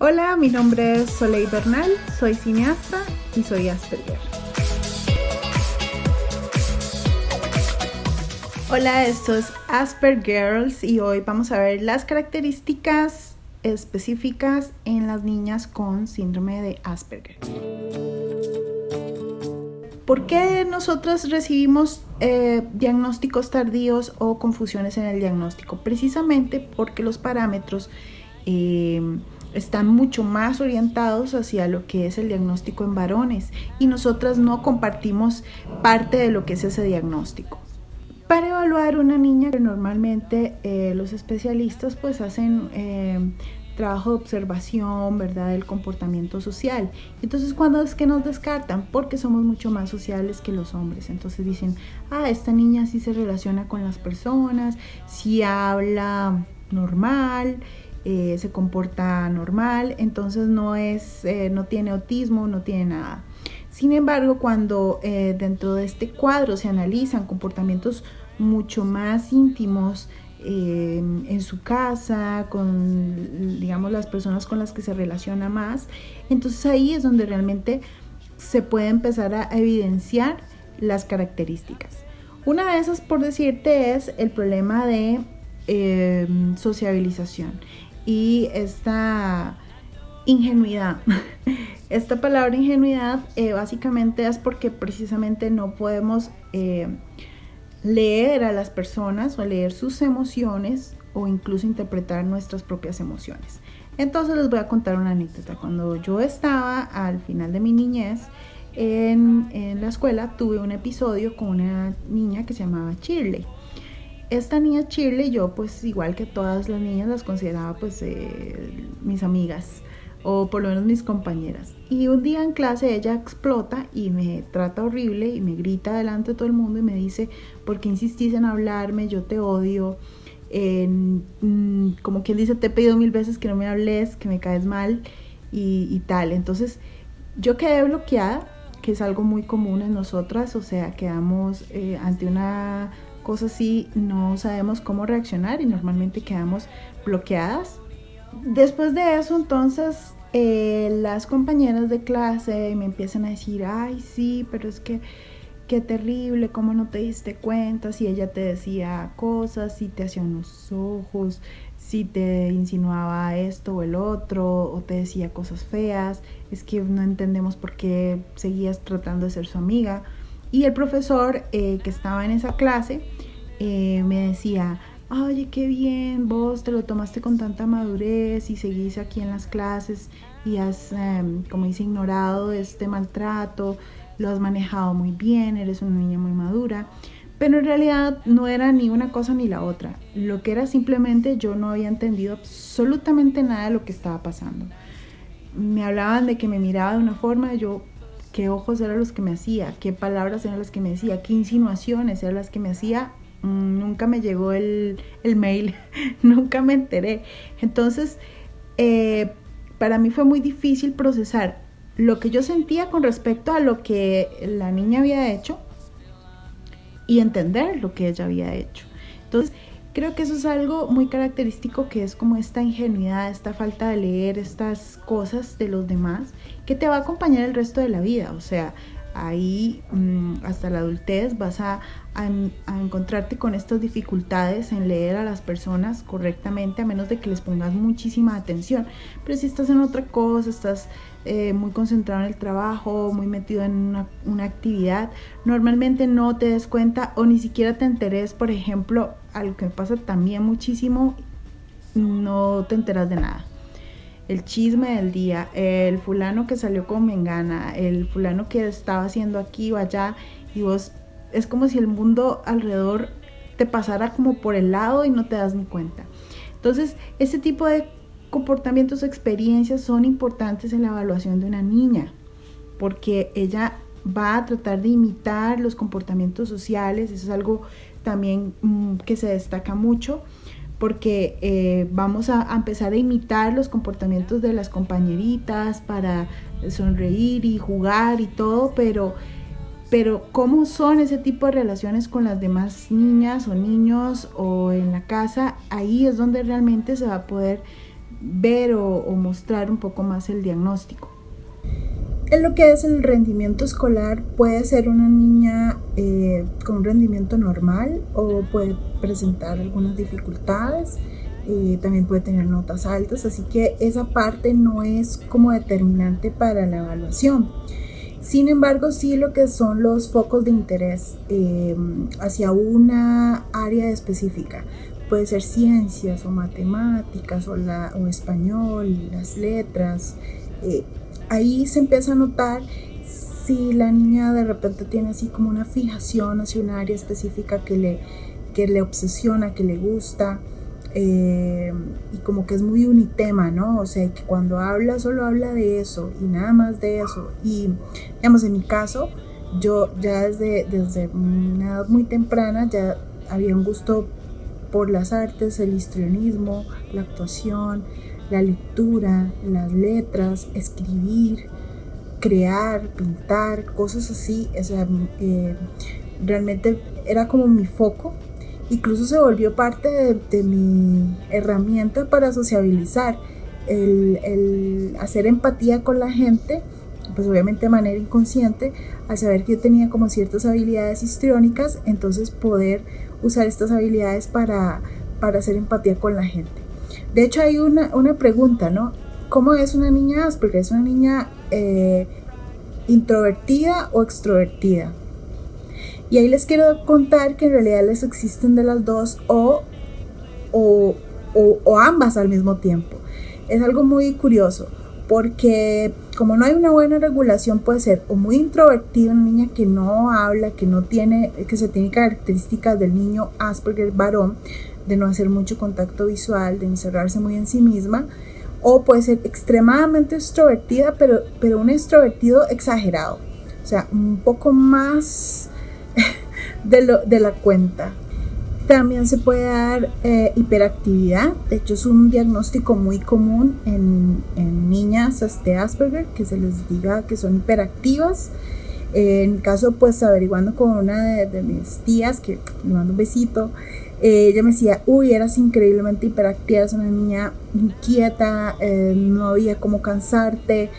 Hola, mi nombre es Soleil Bernal, soy cineasta y soy Asperger. Hola, esto es Aspergirls y hoy vamos a ver las características específicas en las niñas con síndrome de Asperger. ¿Por qué nosotros recibimos diagnósticos tardíos o confusiones en el diagnóstico? Precisamente porque los parámetros están mucho más orientados hacia lo que es el diagnóstico en varones y nosotras no compartimos parte de lo que es ese diagnóstico. Para evaluar una niña, normalmente los especialistas pues hacen trabajo de observación, ¿verdad?, del comportamiento social. Entonces, ¿cuándo es que nos descartan? Porque somos mucho más sociales que los hombres. Entonces dicen, esta niña sí se relaciona con las personas, sí habla normal, se comporta normal, entonces no tiene autismo, no tiene nada. Sin embargo, cuando dentro de este cuadro se analizan comportamientos mucho más íntimos en su casa, con, digamos, las personas con las que se relaciona más, entonces ahí es donde realmente se puede empezar a evidenciar las características. Una de esas, por decirte, es el problema de sociabilización y esta ingenuidad. Esta palabra ingenuidad básicamente es porque precisamente no podemos leer a las personas o leer sus emociones o incluso interpretar nuestras propias emociones. Entonces les voy a contar una anécdota. Cuando yo estaba al final de mi niñez en la escuela, tuve un episodio con una niña que se llamaba Shirley. Esta niña Shirley, yo pues igual que todas las niñas las consideraba pues mis amigas o por lo menos mis compañeras. Y un día en clase ella explota y me trata horrible y me grita delante de todo el mundo y me dice, ¿por qué insistís en hablarme? Yo te odio. Como quien dice, te he pedido 1000 veces que no me hables, que me caes mal y tal. Entonces yo quedé bloqueada, que es algo muy común en nosotras, o sea, quedamos ante una cosa así, no sabemos cómo reaccionar y normalmente quedamos bloqueadas. Después de eso, entonces, las compañeras de clase me empiezan a decir, ay, sí, pero es que qué terrible, cómo no te diste cuenta, si ella te decía cosas, si te hacía unos ojos, si te insinuaba esto o el otro, o te decía cosas feas, es que no entendemos por qué seguías tratando de ser su amiga. Y el profesor que estaba en esa clase me decía, oye, qué bien, vos te lo tomaste con tanta madurez y seguís aquí en las clases y has, como dice, ignorado este maltrato, lo has manejado muy bien, eres una niña muy madura. Pero en realidad no era ni una cosa ni la otra. Lo que era simplemente yo no había entendido absolutamente nada de lo que estaba pasando. Me hablaban de que me miraba de una forma, yo, qué ojos eran los que me hacía, qué palabras eran las que me decía, qué insinuaciones eran las que me hacía. Nunca me llegó el mail, nunca me enteré. Entonces, para mí fue muy difícil procesar lo que yo sentía con respecto a lo que la niña había hecho y entender lo que ella había hecho. Entonces, creo que eso es algo muy característico, que es como esta ingenuidad, esta falta de leer estas cosas de los demás, que te va a acompañar el resto de la vida. O sea, ahí hasta la adultez vas a encontrarte con estas dificultades en leer a las personas correctamente, a menos de que les pongas muchísima atención. Pero si estás en otra cosa, estás muy concentrado en el trabajo, muy metido en una actividad, normalmente no te des cuenta o ni siquiera te enteres. Por ejemplo, algo que me pasa también muchísimo, no te enteras de nada. El chisme del día, el fulano que salió con mengana, el fulano que estaba haciendo aquí o allá, y vos, es como si el mundo alrededor te pasara como por el lado y no te das ni cuenta. Entonces, este tipo de comportamientos o experiencias son importantes en la evaluación de una niña, porque ella va a tratar de imitar los comportamientos sociales. Eso es algo también que se destaca mucho, porque vamos a empezar a imitar los comportamientos de las compañeritas para sonreír y jugar y todo, pero cómo son ese tipo de relaciones con las demás niñas o niños o en la casa, ahí es donde realmente se va a poder ver o mostrar un poco más el diagnóstico. En lo que es el rendimiento escolar, puede ser una niña con un rendimiento normal o puede presentar algunas dificultades, también puede tener notas altas, así que esa parte no es como determinante para la evaluación. Sin embargo, sí lo que son los focos de interés hacia una área específica. Puede ser ciencias o matemáticas o español, las letras. Ahí se empieza a notar si la niña de repente tiene así como una fijación hacia un área específica que le obsesiona, que le gusta, y como que es muy unitema, ¿no? O sea, que cuando habla solo habla de eso y nada más de eso. Y digamos, en mi caso, yo ya desde una edad muy temprana ya había un gusto por las artes, el histrionismo, la actuación, la lectura, las letras, escribir, crear, pintar, cosas así. O sea, realmente era como mi foco. Incluso se volvió parte de mi herramienta para sociabilizar, el hacer empatía con la gente, pues obviamente de manera inconsciente, al saber que yo tenía como ciertas habilidades histriónicas, entonces poder usar estas habilidades para hacer empatía con la gente. De hecho hay una pregunta, ¿no? ¿Cómo es una niña Asperger? ¿Es una niña introvertida o extrovertida? Y ahí les quiero contar que en realidad les existen de las dos o ambas al mismo tiempo. Es algo muy curioso porque como no hay una buena regulación, puede ser o muy introvertida, una niña que no habla, que se tiene características del niño Asperger varón, de no hacer mucho contacto visual, de encerrarse muy en sí misma, o puede ser extremadamente extrovertida, pero un extrovertido exagerado, o sea, un poco más de la cuenta. También se puede dar hiperactividad. De hecho es un diagnóstico muy común en niñas Asperger, que se les diga que son hiperactivas. En mi caso, pues averiguando con una de mis tías, que le mando un besito, ella me decía, uy, eras increíblemente hiperactiva, eres una niña inquieta, no había cómo cansarte,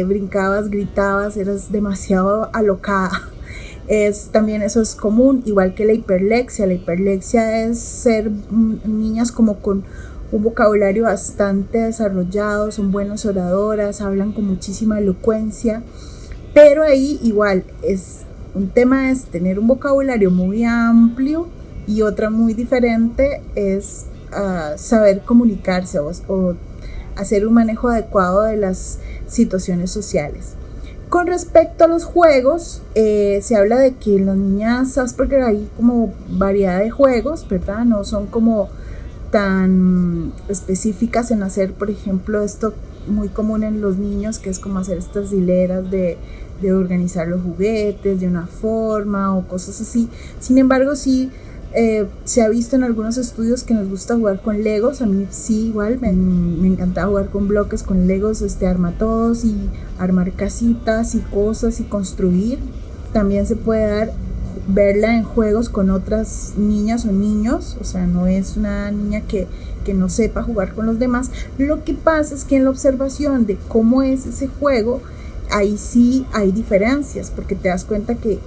brincabas, gritabas, eras demasiado alocada. También eso es común, igual que la hiperlexia. La hiperlexia es ser niñas como con un vocabulario bastante desarrollado, son buenas oradoras, hablan con muchísima elocuencia, pero ahí igual un tema es tener un vocabulario muy amplio y otra muy diferente es saber comunicarse o hacer un manejo adecuado de las situaciones sociales. Con respecto a los juegos, se habla de que en las niñas Asperger hay como variedad de juegos, ¿verdad? No son como tan específicas en hacer, por ejemplo, esto muy común en los niños, que es como hacer estas hileras de organizar los juguetes de una forma o cosas así. Sin embargo, sí, se ha visto en algunos estudios que nos gusta jugar con Legos. A mí sí, igual me encantaba jugar con bloques, con Legos, armatodos y armar casitas y cosas y construir. También se puede verla en juegos con otras niñas o niños, o sea, no es una niña que no sepa jugar con los demás. Lo que pasa es que en la observación de cómo es ese juego, ahí sí hay diferencias, porque te das cuenta que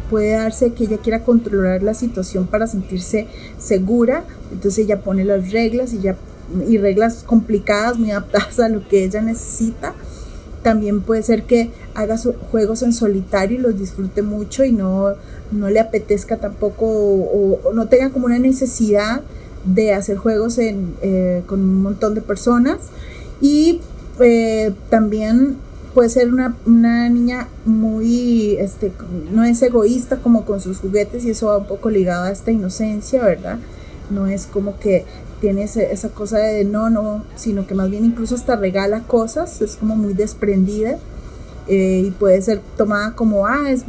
puede darse que ella quiera controlar la situación para sentirse segura, entonces ella pone las reglas y reglas complicadas, muy adaptadas a lo que ella necesita. También puede ser que haga juegos en solitario y los disfrute mucho y no le apetezca tampoco o no tenga como una necesidad de hacer juegos con un montón de personas. Y también puede ser una niña muy, no es egoísta como con sus juguetes, y eso va un poco ligado a esta inocencia, ¿verdad? No es como que tiene esa cosa de no, sino que más bien incluso hasta regala cosas, es como muy desprendida, y puede ser tomada como, es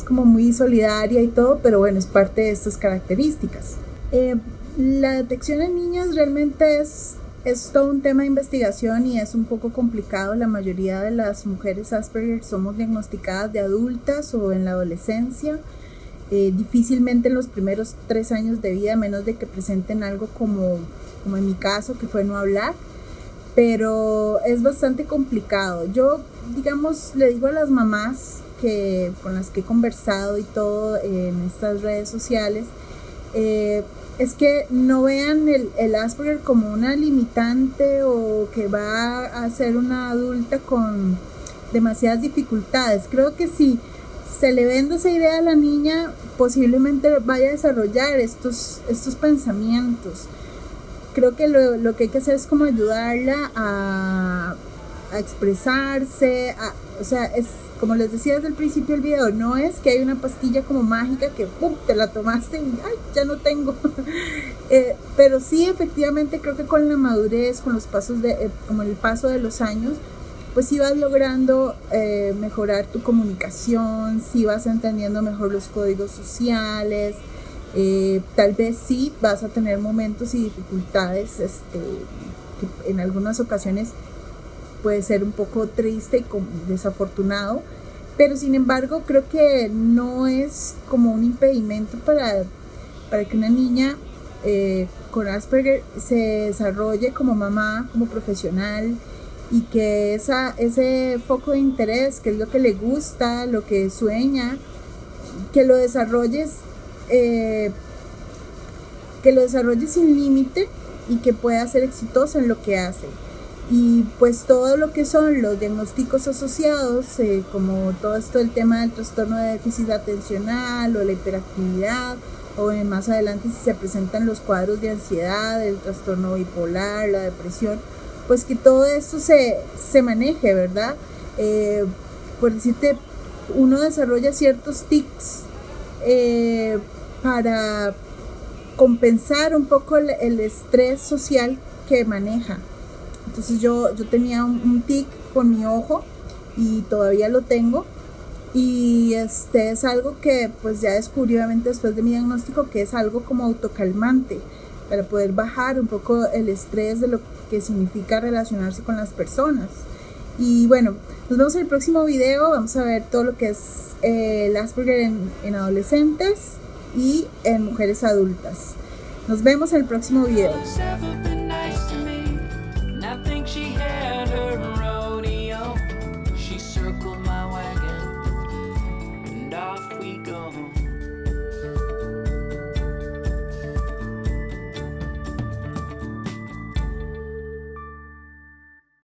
como muy solidaria y todo, pero bueno, es parte de estas características. La detección en niños realmente es todo un tema de investigación y es un poco complicado. La mayoría de las mujeres Asperger somos diagnosticadas de adultas o en la adolescencia. difícilmente en los primeros 3 años de vida, a menos de que presenten algo como en mi caso, que fue no hablar, pero es bastante complicado. Yo, digamos, le digo a las mamás con las que he conversado y todo en estas redes sociales, es que no vean el Asperger como una limitante o que va a ser una adulta con demasiadas dificultades. Creo que si se le vende esa idea a la niña, posiblemente vaya a desarrollar estos pensamientos. Creo que lo que hay que hacer es como ayudarla a expresarse, o sea, es como les decía desde el principio del video, no es que hay una pastilla como mágica que ¡pum!, te la tomaste y ¡ay, ya no tengo! Pero sí, efectivamente, creo que con la madurez, con los pasos como el paso de los años, pues sí vas logrando mejorar tu comunicación, sí vas entendiendo mejor los códigos sociales, tal vez sí vas a tener momentos y dificultades que en algunas ocasiones puede ser un poco triste y desafortunado, pero sin embargo creo que no es como un impedimento para que una niña con Asperger se desarrolle como mamá, como profesional, y que ese foco de interés, que es lo que le gusta, lo que sueña, que lo desarrolles sin límite y que pueda ser exitosa en lo que hace. Y pues todo lo que son los diagnósticos asociados, como todo esto del tema del trastorno de déficit atencional o la hiperactividad, o más adelante si se presentan los cuadros de ansiedad, el trastorno bipolar, la depresión, pues que todo esto se maneje, ¿verdad? Por decirte, uno desarrolla ciertos tics para compensar un poco el estrés social que maneja. Entonces yo tenía un tic con mi ojo y todavía lo tengo, y es algo que pues ya descubrí obviamente después de mi diagnóstico, que es algo como autocalmante para poder bajar un poco el estrés de lo que significa relacionarse con las personas. Y bueno, nos vemos en el próximo video. Vamos a ver todo lo que es el Asperger en adolescentes y en mujeres adultas. Nos vemos en el próximo video.